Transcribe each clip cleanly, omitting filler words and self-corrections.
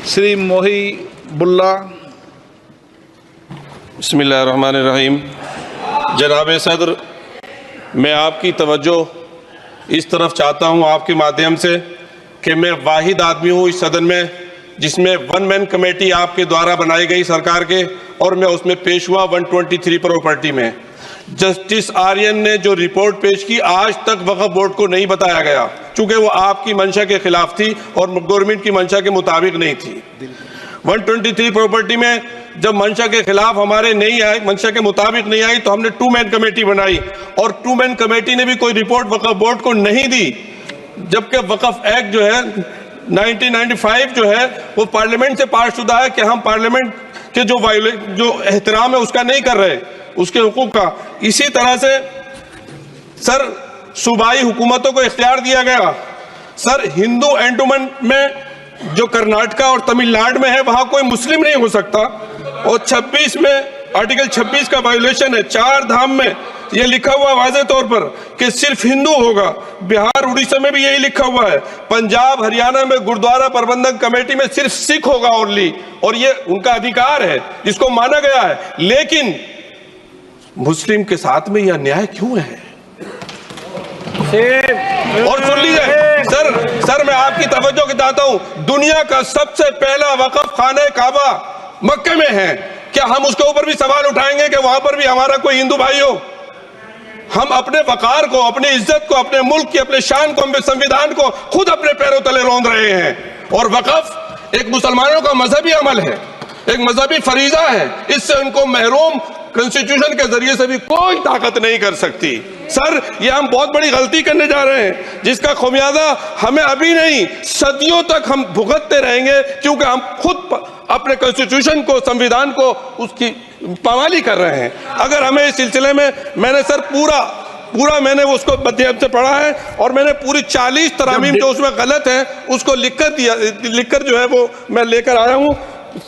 श्री मोहिबुल्ला। बिस्मिल्लाहिर्रहमानिर्रहीम। जनाब सदर, मैं आपकी तवज्जो इस तरफ चाहता हूँ आपके माध्यम से कि मैं वाहिद आदमी हूँ इस सदन में जिसमें वन मैन कमेटी आपके द्वारा बनाई गई सरकार के, और मैं उसमें पेश हुआ 123 प्रॉपर्टी में। जस्टिस आर्यन ने जो रिपोर्ट पेश की आज तक वक्फ बोर्ड को नहीं बताया गया, चूंकि वो आपकी मंशा के खिलाफ थी और गवर्नमेंट की मंशा के मुताबिक नहीं थी। 123 प्रॉपर्टी में जब मंशा के खिलाफ हमारे नहीं आई, मंशा के मुताबिक नहीं आई, तो हमने 2 मैन कमेटी बनाई और 2 मैन कमेटी ने भी कोई रिपोर्ट वक्फ बोर्ड को नहीं दी, जबकि वक्फ एक्ट जो है 1995 जो है वो पार्लियामेंट से पास शुदा है कि हम पार्लियामेंट के जो एहतराम है उसका नहीं कर रहे, उसके हुकूक का। इसी तरह से सर सूबाई हुकूमतों को इख्तियार दिया गया। सर हिंदू एंडोमेंट में जो कर्नाटका और तमिलनाडु में है वहां कोई मुस्लिम नहीं हो सकता, और 26 में आर्टिकल 26 का वायोलेशन है। 4 धाम में ये लिखा हुआ वाज़े तौर पर कि सिर्फ हिंदू होगा। बिहार उड़ीसा में भी यही लिखा हुआ है। पंजाब हरियाणा में गुरुद्वारा प्रबंधक कमेटी में सिर्फ सिख होगा ओनली, और ये उनका अधिकार है जिसको माना गया है। लेकिन मुस्लिम के साथ में यह अन्याय क्यों है? और सुन लीजिए सर मैं आपकी तवज्जो के चाहता हूं, दुनिया का सबसे पहला वक़्फ़ खाने काबा मक्के में है। क्या हम उसके ऊपर भी सवाल उठाएंगे कि वहां पर भी हमारा कोई हिंदू भाई हो? हम अपने वकार को, अपनी इज्जत को, अपने मुल्क की, अपने शान को, अपने संविधान को खुद अपने पैरों तले रौंद रहे हैं। और वक़्फ़ एक मुसलमानों का मजहबी अमल है, एक मजहबी फरीजा है। इससे उनको महरूम कॉन्स्टिट्यूशन के जरिए से भी कोई ताकत नहीं कर सकती। सर ये हम बहुत बड़ी गलती करने जा रहे हैं जिसका खुमियाजा हमें अभी नहीं सदियों तक हम भुगतते रहेंगे, क्योंकि हम खुद अपने कॉन्स्टिट्यूशन को, संविधान को, उसकी पामाली कर रहे हैं। अगर हमें इस सिलसिले में मैंने सर पूरा मैंने उसको मध्यम से पढ़ा है, और मैंने पूरी 40 तरामीम जो उसमें गलत है उसको लिखकर जो है वो मैं लेकर आया हूँ।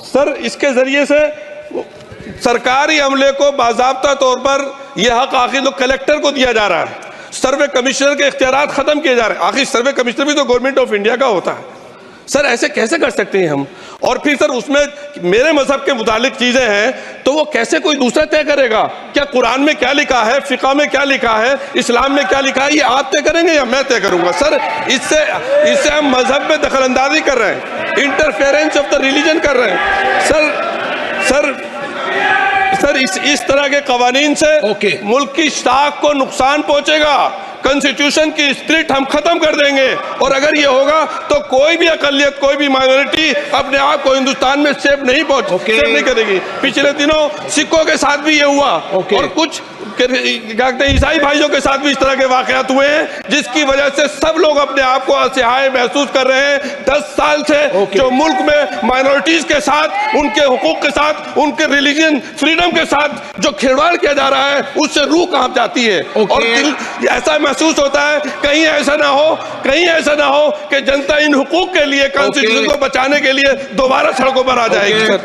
सर इसके जरिए से सरकारी अमले को बाज़ाब्ता तौर पर यह हक आखिर तो कलेक्टर को दिया जा रहा है, सर्वे कमिश्नर के इख्तियारात खत्म किए जा रहे हैं। आखिर सर्वे कमिश्नर भी तो गवर्नमेंट ऑफ इंडिया का होता है। सर ऐसे कैसे कर सकते हैं हम? और फिर सर उसमें मेरे मजहब के मुतालिक चीजें हैं तो वो कैसे कोई दूसरा तय करेगा? क्या कुरान में क्या लिखा है, फिक़ा में क्या लिखा है, इस्लाम में क्या लिखा है, ये आप तय करेंगे या मैं तय करूंगा? सर इससे हम मजहब में दखल अंदाजी कर रहे हैं, इंटरफेरेंस ऑफ द रिलीजन कर रहे हैं। सर इस तरह के कवानीन से मुल्क की शाख को नुकसान पहुंचेगा। कॉन्स्टिट्यूशन की स्पिरिट हम खत्म कर देंगे, और अगर ये होगा तो कोई भी अकलियत, कोई भी माइनॉरिटी अपने आप को हिंदुस्तान में सेफ नहीं करेगी। पिछले दिनों सिखों के साथ भी ये हुआ, और कुछ ईसाई भाइयों के साथ भी इस तरह के वाकयात हुए हैं, जिसकी वजह से सब लोग अपने आप को असहाय महसूस कर रहे हैं। 10 साल से जो मुल्क में माइनॉरिटीज के साथ, उनके हुकूक के साथ, उनके रिलीजन फ्रीडम के साथ जो खिलवाड़ किया जा रहा है, उससे रूह कांप जाती है। और ऐसा महसूस होता है कहीं ऐसा ना हो कि जनता इन हुकूक के लिए, कॉन्स्टिट्यूशन को बचाने के लिए दोबारा सड़कों पर आ जाएगी।